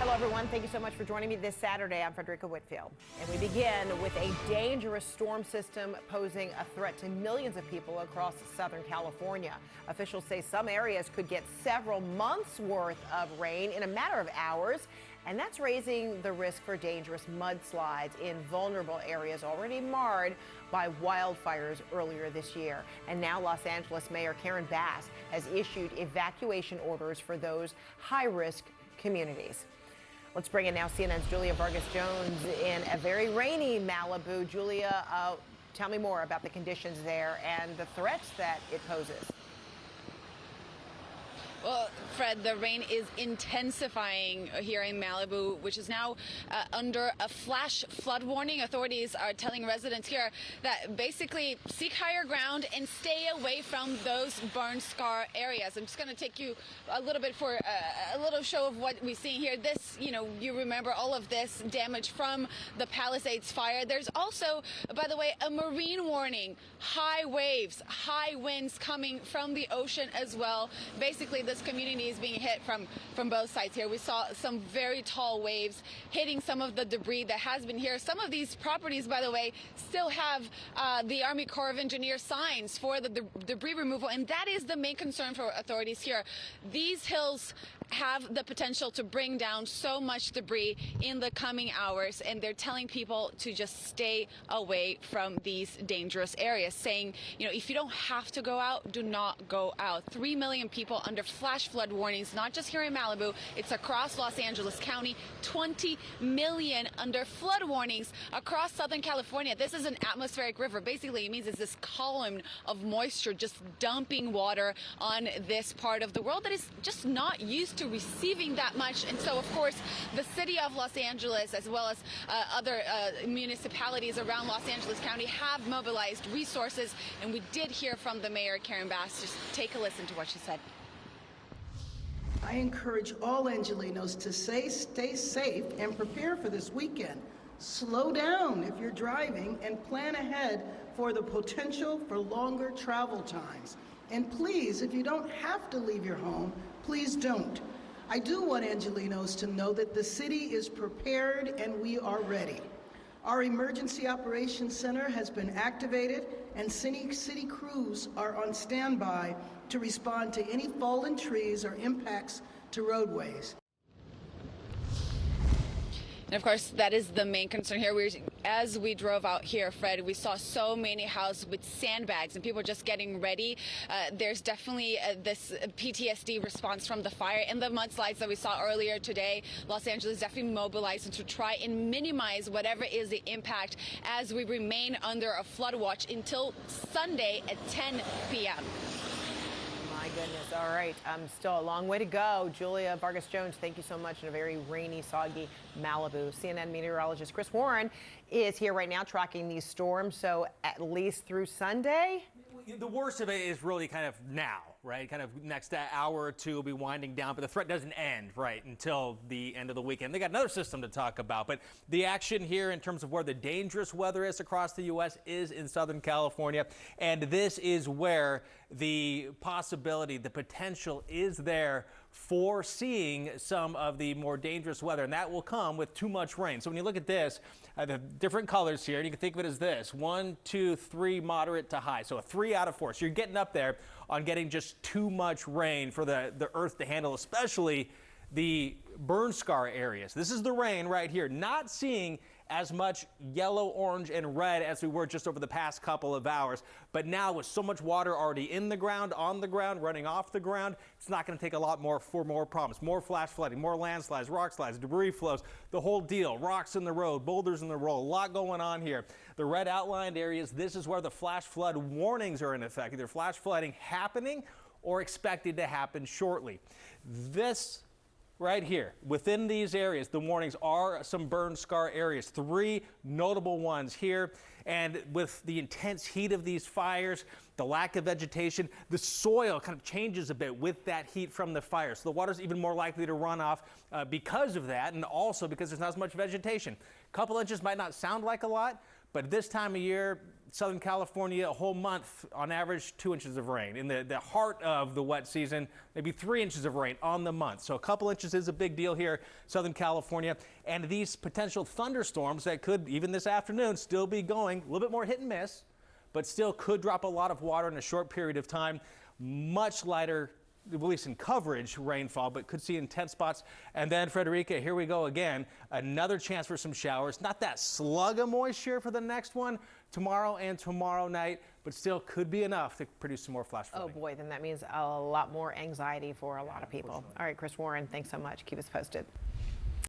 Hello, everyone. Thank you so much for joining me this Saturday. I'm Fredricka Whitfield. And we begin with a dangerous storm system posing a threat to millions of people across Southern California. Officials say some areas could get several months' worth of rain in a matter of hours, and that's raising the risk for dangerous mudslides in vulnerable areas already marred by wildfires earlier this year. And now Los Angeles Mayor Karen Bass has issued evacuation orders for those high-risk communities. Let's bring in now CNN's Julia Vargas-Jones in a very rainy Malibu. Julia, tell me more about the conditions there and the threats that it poses. Well, Fred, the rain is intensifying here in Malibu, which is now under a flash flood warning. Authorities are telling residents here that basically seek higher ground and stay away from those burn scar areas. I'm just going to take you a little bit for a little show of what we're seeing here. This, you remember all of this damage from the Palisades fire. There's also, by the way, a marine warning, high waves, high winds coming from the ocean as well. Basically, this community is being hit from both sides here. We saw some very tall waves hitting some of the debris that has been here. Some of these properties, by the way, still have the Army Corps of Engineers signs for the debris removal, and that is the main concern for authorities here. These hills have the potential to bring down so much debris in the coming hours, and they're telling people to just stay away from these dangerous areas, saying, if you don't have to go out, do not go out. 3 million people under flash flood warnings, not just here in Malibu, it's across Los Angeles County. 20 million under flood warnings across Southern California. This is an atmospheric river. Basically, it means it's this column of moisture just dumping water on this part of the world that is just not used to receiving that much. And so, of course, the city of Los Angeles, as well as other municipalities around Los Angeles County, have mobilized resources. And we did hear from the mayor, Karen Bass. Just take a listen to what she said. I encourage all Angelenos to stay safe and prepare for this weekend. Slow down if you're driving and plan ahead for the potential for longer travel times. And please, if you don't have to leave your home, please don't. I do want Angelenos to know that the city is prepared and we are ready. Our Emergency Operations Center has been activated, and city crews are on standby to respond to any fallen trees or impacts to roadways. And of course, that is the main concern here. As we drove out here, Fred, we saw so many houses with sandbags and people just getting ready. There's definitely this PTSD response from the fire and the mudslides that we saw earlier today. Los Angeles definitely mobilized to try and minimize whatever is the impact as we remain under a flood watch until Sunday at 10 p.m. My goodness. All right. Still a long way to go. Julia Vargas-Jones, thank you so much in a very rainy, soggy Malibu. CNN meteorologist Chris Warren is here right now tracking these storms. So at least through Sunday? The worst of it is really kind of now, right? Kind of next hour or two will be winding down, but the threat doesn't end, right, until the end of the weekend. They got another system to talk about, but the action here in terms of where the dangerous weather is across the U.S. is in Southern California, and this is where the possibility, the potential is there for seeing some of the more dangerous weather, and that will come with too much rain. So when you look at this, the different colors here, and you can think of it as this: 1, 2, 3, moderate to high. So a 3 out of 4. So you're getting up there on getting just too much rain for the earth to handle, especially the burn scar areas. This is the rain right here. Not seeing as much yellow, orange, and red as we were just over the past couple of hours. But now with so much water already in the ground, on the ground, running off the ground, it's not going to take a lot more for more problems. More flash flooding, more landslides, rock slides, debris flows, the whole deal. Rocks in the road, boulders in the road, a lot going on here. The red outlined areas, this is where the flash flood warnings are in effect. Either flash flooding happening or expected to happen shortly. This right here, within these areas, the warnings are some burn scar areas. 3 notable ones here. And with the intense heat of these fires, the lack of vegetation, the soil kind of changes a bit with that heat from the fire. So the water's even more likely to run off because of that, and also because there's not as much vegetation. A couple inches might not sound like a lot, but this time of year, Southern California, a whole month, on average, 2 inches of rain. In the heart of the wet season, maybe 3 inches of rain on the month. So a couple inches is a big deal here, Southern California. And these potential thunderstorms that could, even this afternoon, still be going a little bit more hit and miss, but still could drop a lot of water in a short period of time. Much lighter, at least in coverage, rainfall, but could see intense spots. And then Fredricka, here we go again. Another chance for some showers. Not that slug of moisture for the next one tomorrow and tomorrow night, but still could be enough to produce some more flash flooding. Oh boy, then that means a lot more anxiety for a lot of people. All right, Chris Warren, thanks so much. Keep us posted.